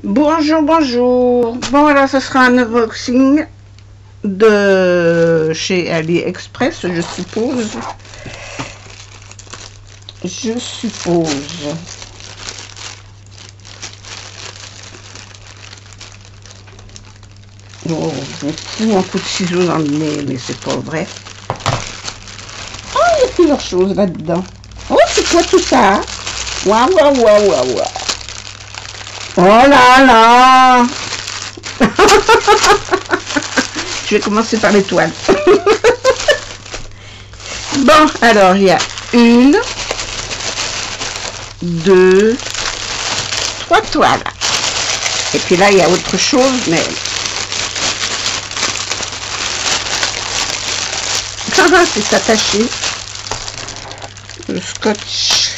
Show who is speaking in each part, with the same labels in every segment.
Speaker 1: Bonjour, bonjour. Bon, alors ce sera un unboxing de chez AliExpress, je suppose. Oh, je me fous un coup de ciseaux dans le nez, mais c'est pas vrai. Oh, il y a plusieurs choses là-dedans. Oh, c'est quoi tout ça? Waouh, waouh, waouh, waouh, waouh. Oh là là. Je vais commencer par les toiles. Bon, alors il y a 1, 2, 3 toiles. Et puis là, il y a autre chose, mais... Ah, c'est attaché. Le scotch.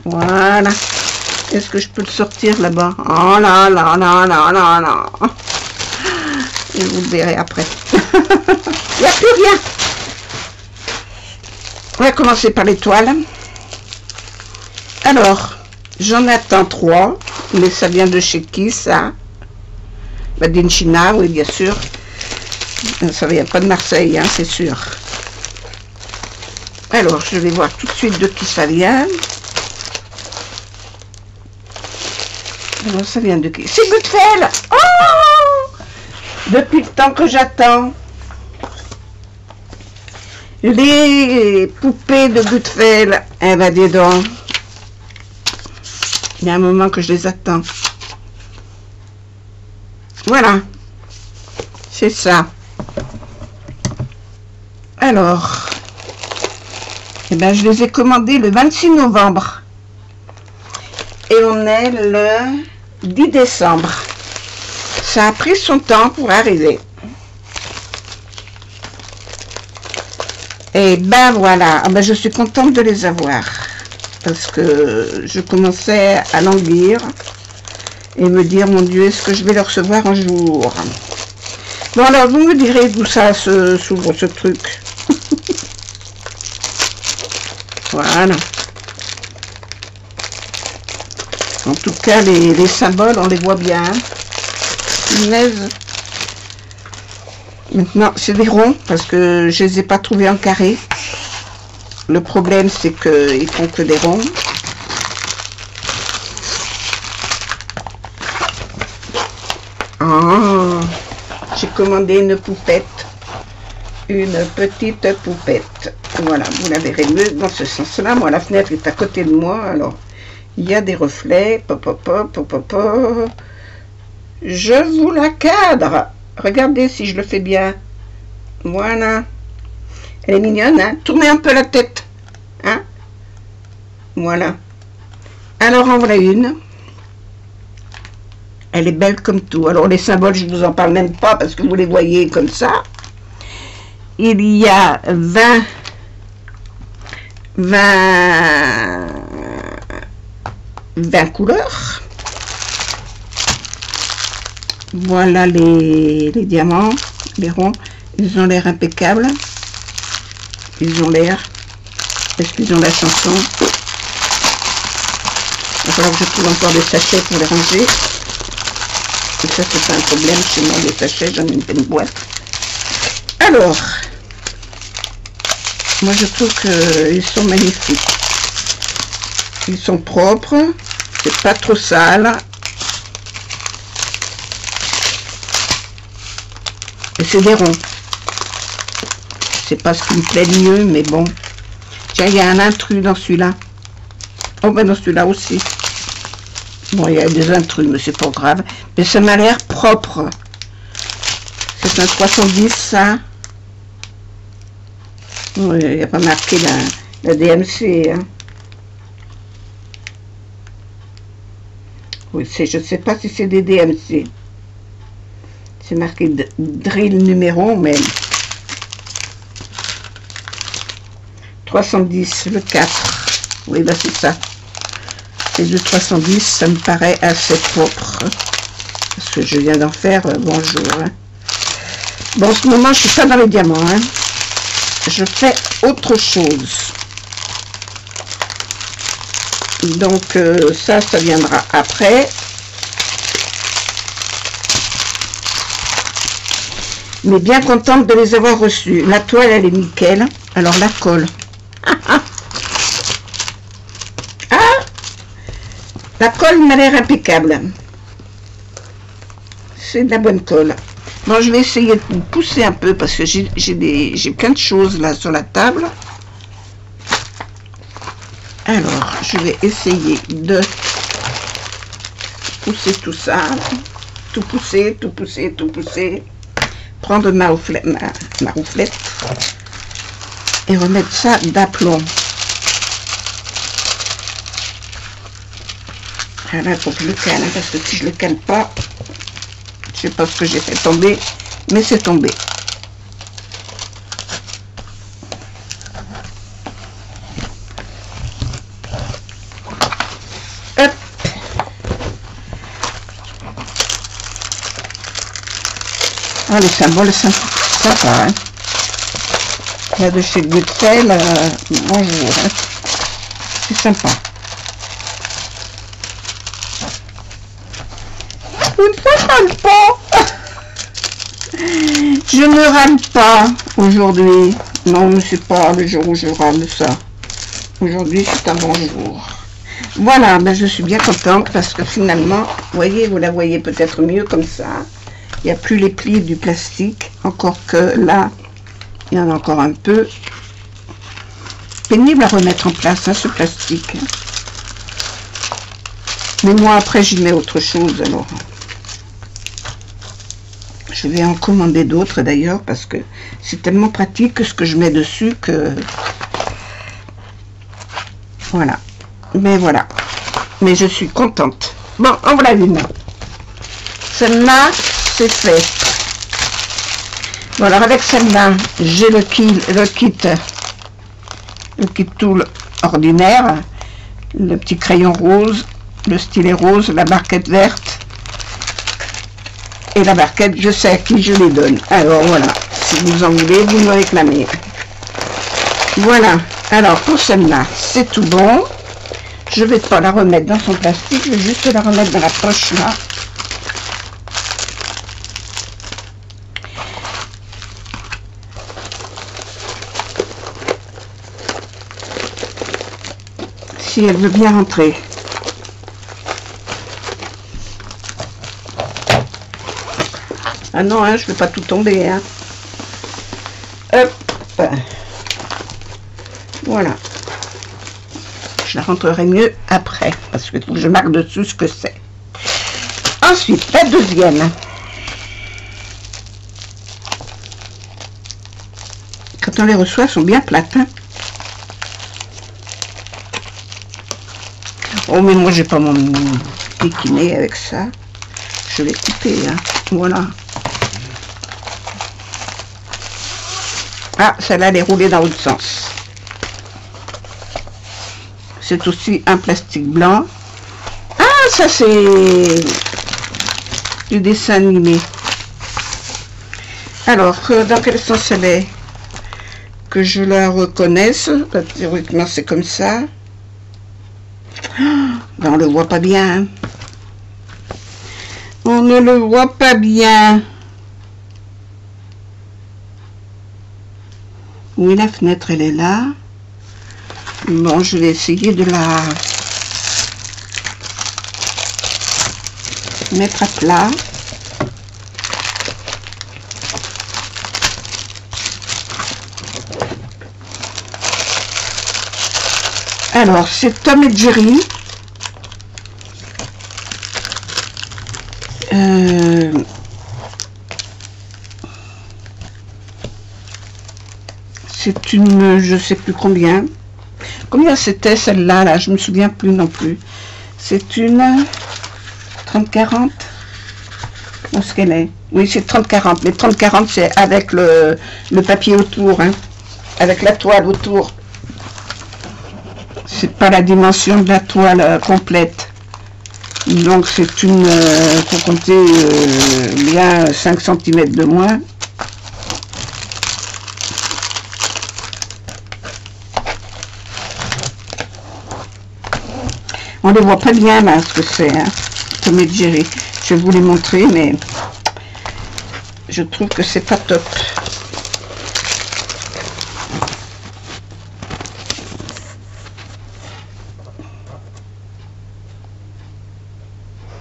Speaker 1: Voilà. Est-ce que je peux le sortir là-bas? Oh là là là là là là. Et vous le verrez après. Il n'y a plus rien. On va commencer par les toiles. Alors, j'en attends 3. Mais ça vient de chez qui, ça? D'Inchina, oui, bien sûr. Ça vient pas de Marseille, hein, c'est sûr. Alors, je vais voir tout de suite de qui ça vient. Alors, ça vient de qui? C'est Goodfellow. Oh! Depuis le temps que j'attends. Les poupées de Goodfellow. Eh ben, dis donc. Il y a un moment que je les attends. Voilà. C'est ça. Alors. Eh ben, je les ai commandés le 26 novembre. Et on est le 10 décembre. Ça a pris son temps pour arriver. Et ben voilà. Ah ben, je suis contente de les avoir. Parce que je commençais à languir. Et me dire, mon Dieu, est-ce que je vais le recevoir un jour? Bon, alors, vous me direz d'où ça s'ouvre ce truc. Voilà. En tout cas, les symboles, on les voit bien. Punaise. Maintenant, c'est des ronds, parce que je les ai pas trouvés en carré. Le problème, c'est qu'ils font que des ronds. Oh, j'ai commandé une poupette. Une petite poupette. Voilà, vous la verrez mieux dans ce sens-là. Moi, la fenêtre est à côté de moi, alors il y a des reflets. Pop, pop, pop, pop, pop, pop. Je vous la cadre. Regardez si je le fais bien. Voilà. Elle est mignonne, hein? Tournez un peu la tête. Hein? Voilà. Alors, en voilà une. Elle est belle comme tout. Alors, les symboles, je ne vous en parle même pas parce que vous les voyez comme ça. Il y a 20 couleurs. Voilà les diamants, les ronds. Ils ont l'air impeccables. Ils ont l'air. Est-ce qu'ils ont la chanson? Il va falloir que je trouve encore des sachets pour les ranger. Et ça, c'est pas un problème chez moi, les sachets, j'en ai une pleine boîte. Alors, moi je trouve qu'ils sont magnifiques. Ils sont propres, c'est pas trop sale. Et c'est des ronds. C'est pas ce qui me plaît le mieux, mais bon. Tiens, il y a un intrus dans celui-là. Oh, ben dans celui-là aussi. Bon, il y a des intrus, mais c'est pas grave. Mais ça m'a l'air propre. C'est un 310, ça. Oui, il n'y a pas marqué la DMC. Hein. Oui, je ne sais pas si c'est des DMC. C'est marqué drill numéro, mais 310, le 4. Oui, bah c'est ça. Et le 310, ça me paraît assez propre. Parce que je viens d'en faire, bonjour. Hein. Bon, en ce moment, je suis pas dans les diamants. Hein. Je fais autre chose. Donc, ça viendra après. Mais bien contente de les avoir reçus. La toile, elle est nickel. Alors la colle. La colle m'a l'air impeccable. C'est de la bonne colle. Bon, je vais essayer de pousser un peu parce que j'ai plein de choses là sur la table. Alors, je vais essayer de pousser tout ça. Tout pousser, tout pousser, tout pousser. Prendre ma rouflette et remettre ça d'aplomb. Voilà, il faut que je le cale, parce que si je le cale pas, je sais pas ce que j'ai fait tomber, mais c'est tombé. Hop. Ah, les symboles sont sympas, hein. Là, de chez Goodfell, bonjour, hein. C'est sympa. Je ne râle pas. Je ne râle pas aujourd'hui. Non, mais c'est pas le jour où je râle ça. Aujourd'hui, c'est un bon jour. Voilà, ben je suis bien contente parce que finalement, voyez, vous la voyez peut-être mieux comme ça. Il n'y a plus les plis du plastique. Encore que là, il y en a encore un peu. Pénible à remettre en place, hein, ce plastique. Mais moi, après, j'y mets autre chose, alors. Je vais en commander d'autres d'ailleurs parce que c'est tellement pratique ce que je mets dessus que voilà. Mais voilà. Mais je suis contente. Bon, en voilà une. Celle-là, c'est fait. Bon, alors avec celle-là, j'ai le kit tool ordinaire, le petit crayon rose, le stylet rose, la barquette verte. Et la barquette, je sais à qui je les donne. Alors voilà, si vous en voulez, vous me réclamez. Voilà, alors pour celle-là, c'est tout bon. Je vais pas la remettre dans son plastique, je vais juste la remettre dans la poche là. Si elle veut bien rentrer. Ah non, hein, je ne vais pas tout tomber. Hein. Hop. Voilà. Je la rentrerai mieux après, parce que je marque dessus ce que c'est. Ensuite, la deuxième. Quand on les reçoit, elles sont bien plates. Hein. Oh, mais moi, j'ai pas mon piquiné avec ça. Je vais couper. Hein. Voilà. Ah, celle-là, elle est roulée dans l'autre sens. C'est aussi un plastique blanc. Ah, ça, c'est du dessin animé. Alors, dans quel sens elle est? Que je la reconnaisse. Théoriquement, c'est comme ça. Ben, on le voit pas bien. Hein. On ne le voit pas bien. Oui, la fenêtre, elle est là. Bon, je vais essayer de la mettre à plat. Alors, c'est Tom et Jerry. C'est une, je sais plus combien. Combien c'était celle-là, là, je me souviens plus non plus. C'est une 30-40. Où est-ce qu'elle est? Oui, c'est 30-40. Mais 30-40, c'est avec le papier autour, hein, avec la toile autour. C'est pas la dimension de la toile complète. Donc c'est une, faut compter bien 5 cm de moins. On ne les voit pas bien là ce que c'est, hein, Tom et Jerry. Je vais vous les montrer, mais je trouve que c'est pas top.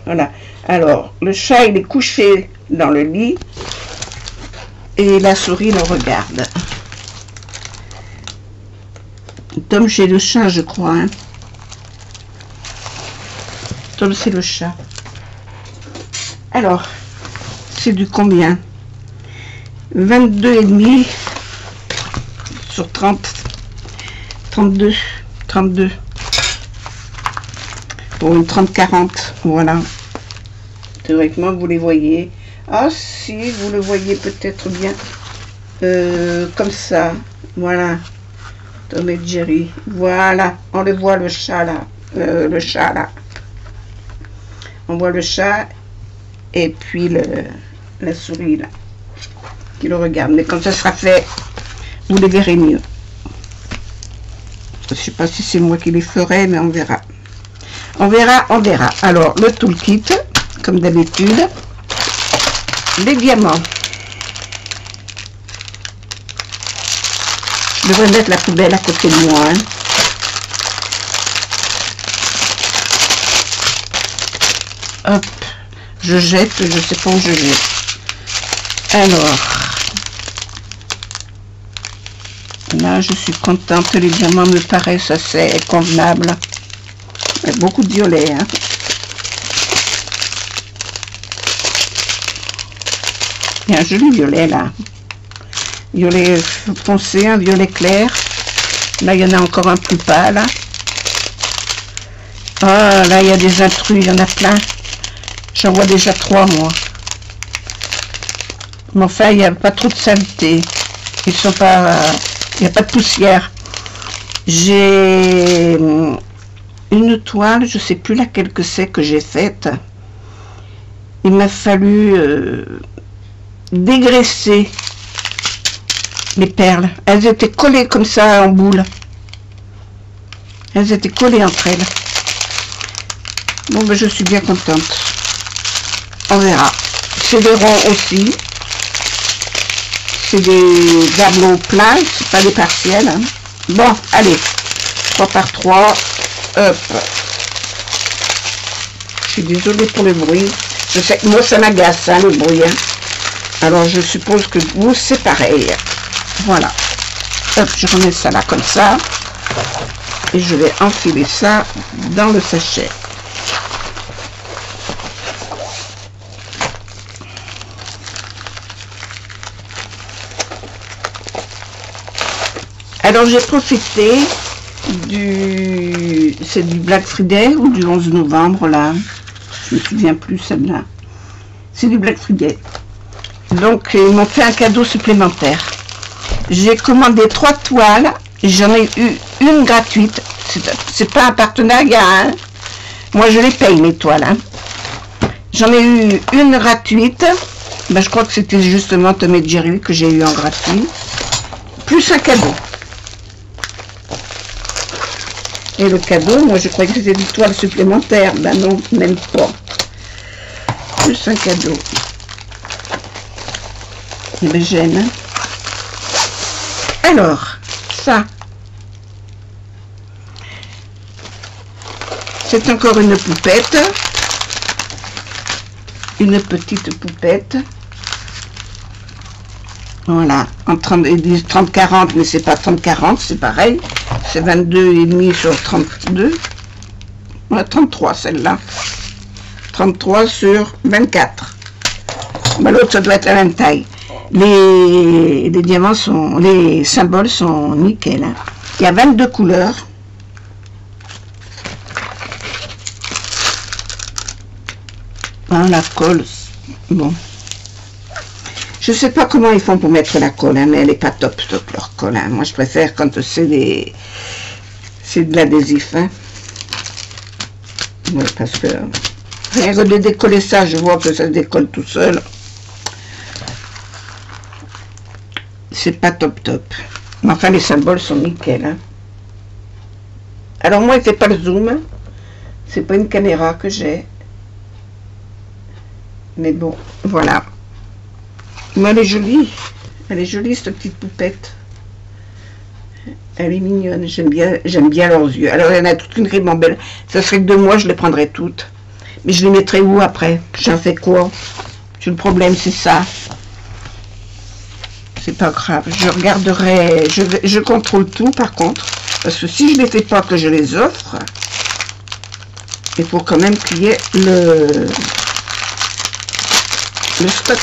Speaker 1: Voilà. Alors, le chat, il est couché dans le lit et la souris le regarde. Tom, j'ai le chat, je crois. Hein. Tom, c'est le chat. Alors, c'est du combien? 22,5 sur 30. 32. 32. Pour une 30-40. Voilà. Théoriquement, vous les voyez. Ah, si, vous le voyez peut-être bien. Comme ça. Voilà. Tom et Jerry. Voilà. On le voit, le chat, là. Le chat, là. On voit le chat et puis la souris, là, qui le regarde. Mais quand ça sera fait, vous les verrez mieux. Je ne sais pas si c'est moi qui les ferai, mais on verra. On verra, on verra. Alors, le toolkit, comme d'habitude. Les diamants. Je devrais mettre la poubelle à côté de moi. Hein. Hop, je jette, je ne sais pas où je jette. Alors, là, je suis contente. Les diamants me paraissent assez convenables. Il y a beaucoup de violet. Hein. Il y a un joli violet là. Violet foncé, un violet clair. Là, il y en a encore un plus pâle. Ah, là, il y a des intrus, il y en a plein. J'en vois déjà 3, moi. Mais enfin, il n'y a pas trop de saleté. Ils sont pas... Il n'y a pas de poussière. J'ai une toile, je ne sais plus laquelle que c'est que j'ai faite. Il m'a fallu dégraisser les perles. Elles étaient collées comme ça en boule. Elles étaient collées entre elles. Bon, ben, je suis bien contente. On verra. C'est des ronds aussi. C'est des tableaux pleins, c'est pas des partiels. Hein. Bon, allez. 3 par 3. Hop. Je suis désolée pour le bruit. Je sais que moi, ça m'agace, hein, le bruit. Hein. Alors, je suppose que vous, c'est pareil. Voilà. Hop, je remets ça là comme ça. Et je vais enfiler ça dans le sachet. Alors j'ai profité c'est du Black Friday ou du 11 novembre là, je me souviens plus celle-là. C'est du Black Friday. Donc ils m'ont fait un cadeau supplémentaire. J'ai commandé 3 toiles, j'en ai eu une gratuite. C'est pas un partenariat, hein. Moi je les paye mes toiles. Hein. J'en ai eu une gratuite. Ben, je crois que c'était justement Tom et Jerry que j'ai eu en gratuit. Plus un cadeau. Et le cadeau, moi je croyais que c'était des toiles supplémentaires. Ben non, même pas. Plus un cadeau. Et ben j'aime. Hein. Alors, ça. C'est encore une poupette. Une petite poupette. Voilà. En 30, ils disent 30-40, mais c'est pas 30-40, c'est pareil. C'est 22,5 sur 32. Ouais, 33 celle-là. 33 sur 24. Ben, l'autre, ça doit être la même taille. Les diamants sont... Les symboles sont nickel. Hein. Il y a 22 couleurs. Hein, la colle. Bon. Je sais pas comment ils font pour mettre la colle, hein, mais elle est pas top leur colle. Hein. Moi, je préfère quand c'est des... C'est de l'adhésif. Hein. Ouais, parce que... Rien que de décoller ça, je vois que ça se décolle tout seul. C'est pas top. Mais enfin, les symboles sont nickel. Hein. Alors, moi, il fait pas le zoom. C'est pas une caméra que j'ai. Mais bon, voilà. Mais elle est jolie. Elle est jolie, cette petite poupette. Elle est mignonne. J'aime bien leurs yeux. Alors, il y en a toute une ribambelle. Ça serait que 2 mois, je les prendrais toutes. Mais je les mettrai où après? J'en fais quoi? Le problème, c'est ça. C'est pas grave. Je regarderai. Je contrôle tout, par contre. Parce que si je ne les fais pas, que je les offre, il faut quand même qu'il y ait le stock.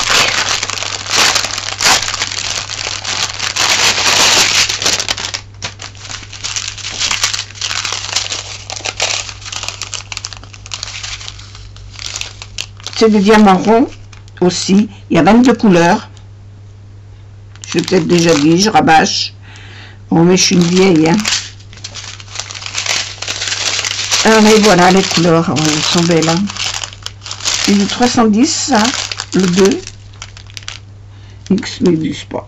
Speaker 1: C'est des diamants ronds aussi. Il y a 22 couleurs. Je l'ai peut-être déjà dit, je rabâche. Oh, mais je suis une vieille. Hein. Ah, mais voilà les couleurs. Oh, elles sont belles. Hein. C'est du 310, ça. Le 2. X ne disent pas.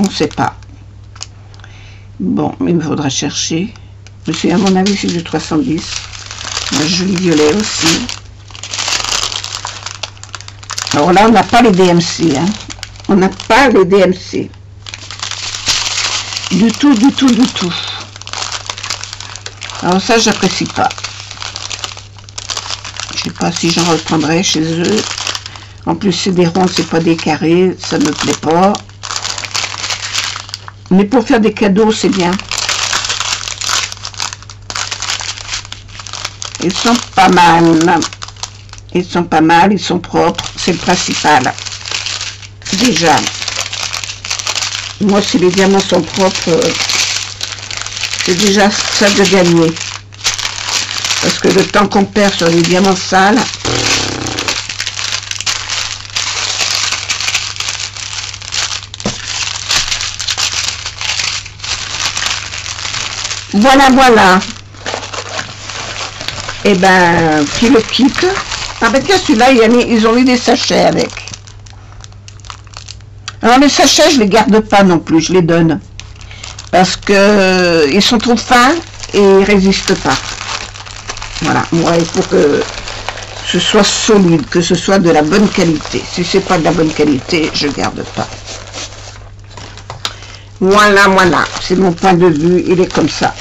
Speaker 1: On ne sait pas. Bon, mais il me faudra chercher. Je sais, à mon avis, c'est du 310. Un joli violet aussi. Alors là, on n'a pas les DMC. Hein. On n'a pas les DMC. Du tout, du tout, du tout. Alors ça, j'apprécie pas. Je sais pas si j'en reprendrai chez eux. En plus, c'est des ronds, c'est pas des carrés. Ça me plaît pas. Mais pour faire des cadeaux, c'est bien. Ils sont pas mal. Ils sont pas mal, ils sont propres. C'est le principal. Déjà. Moi, si les diamants sont propres, c'est déjà ça de gagner. Parce que le temps qu'on perd sur les diamants sales, voilà, voilà. Et ben, puis le kit. Ah ben tiens, celui-là, ils ont mis des sachets avec. Alors les sachets, je les garde pas non plus, je les donne. Parce que ils sont trop fins et ils résistent pas. Voilà, moi il faut que ce soit solide, que ce soit de la bonne qualité. Si c'est pas de la bonne qualité, je garde pas. Voilà, voilà, c'est mon point de vue, il est comme ça.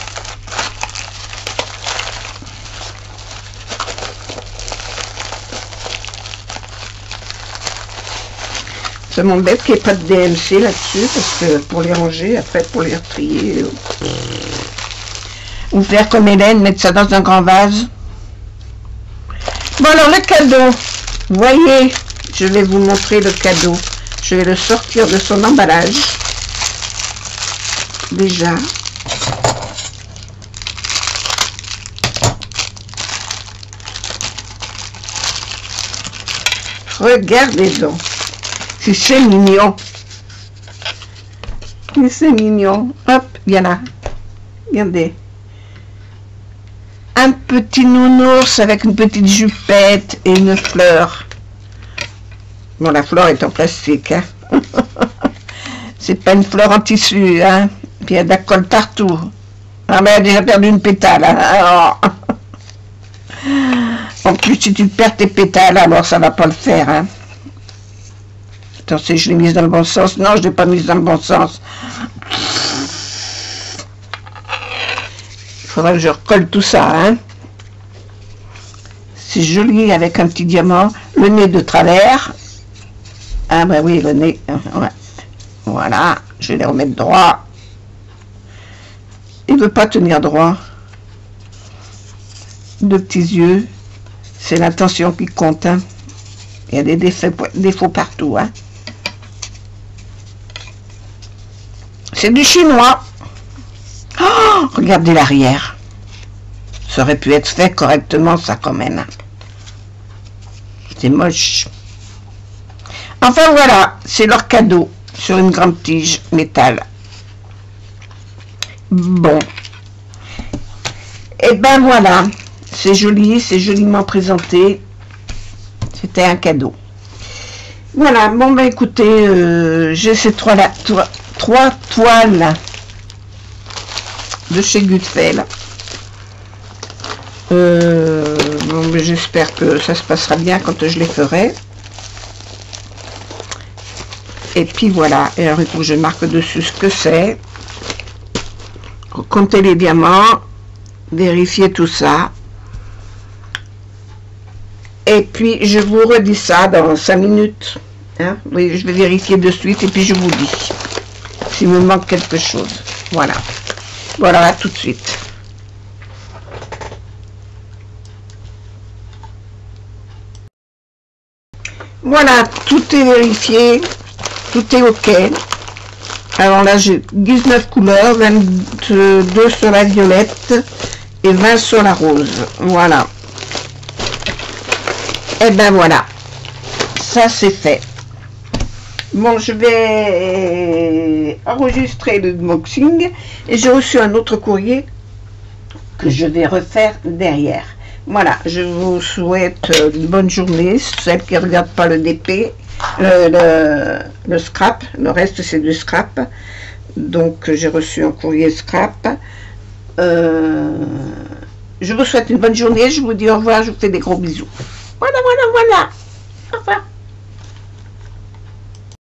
Speaker 1: Ça m'embête qu'il n'y ait pas de DMC là-dessus, parce que pour les ranger, après pour les retrier, ou faire comme Hélène, mettre ça dans un grand vase. Bon alors le cadeau, vous voyez, je vais vous montrer le cadeau. Je vais le sortir de son emballage. Déjà. Regardez-donc. Si c'est mignon. C'est mignon. Hop, il y en a. Regardez. Un petit nounours avec une petite jupette et une fleur. Bon, la fleur est en plastique. Hein. C'est pas une fleur en tissu. Hein. Puis il y a de la colle partout. Ah, mais elle a déjà perdu une pétale. Hein. Oh. En plus, si tu perds tes pétales, alors ça va pas le faire. Hein. Attends, si je l'ai mise dans le bon sens. Non, je ne l'ai pas mise dans le bon sens. Il faudra que je recolle tout ça. Hein. C'est joli avec un petit diamant. Le nez de travers. Ah ben oui, le nez. Ouais. Voilà, je vais les remettre droit. Il ne veut pas tenir droit. Deux petits yeux. C'est l'intention qui compte. Hein. Il y a des défauts partout. Hein. C'est du chinois. Oh, regardez l'arrière. Ça aurait pu être fait correctement, ça quand même. C'est moche. Enfin voilà, c'est leur cadeau sur une grande tige métal. Bon. Et ben voilà, c'est joli, c'est joliment présenté. C'était un cadeau. Voilà, bon ben écoutez, j'ai ces trois toiles de chez Gutfeld. Bon, ben, j'espère que ça se passera bien quand je les ferai. Et puis voilà, et alors il faut que je marque dessus ce que c'est. Compter les diamants, vérifier tout ça. Et puis je vous redis ça dans 5 minutes. Hein? Oui, je vais vérifier de suite et puis je vous dis s'il me manque quelque chose. Voilà. Voilà, à tout de suite. Voilà, tout est vérifié, tout est ok. Alors là, j'ai 19 couleurs, 22 sur la violette et 20 sur la rose. Voilà. Et ben voilà, ça c'est fait. Bon, je vais enregistrer le unboxing et j'ai reçu un autre courrier que je vais refaire derrière. Voilà, je vous souhaite une bonne journée, celles qui ne regardent pas le DP, le scrap, le reste c'est du scrap. Donc j'ai reçu un courrier scrap. Je vous souhaite une bonne journée, je vous dis au revoir, je vous fais des gros bisous. Voilà, voilà, voilà. Au revoir.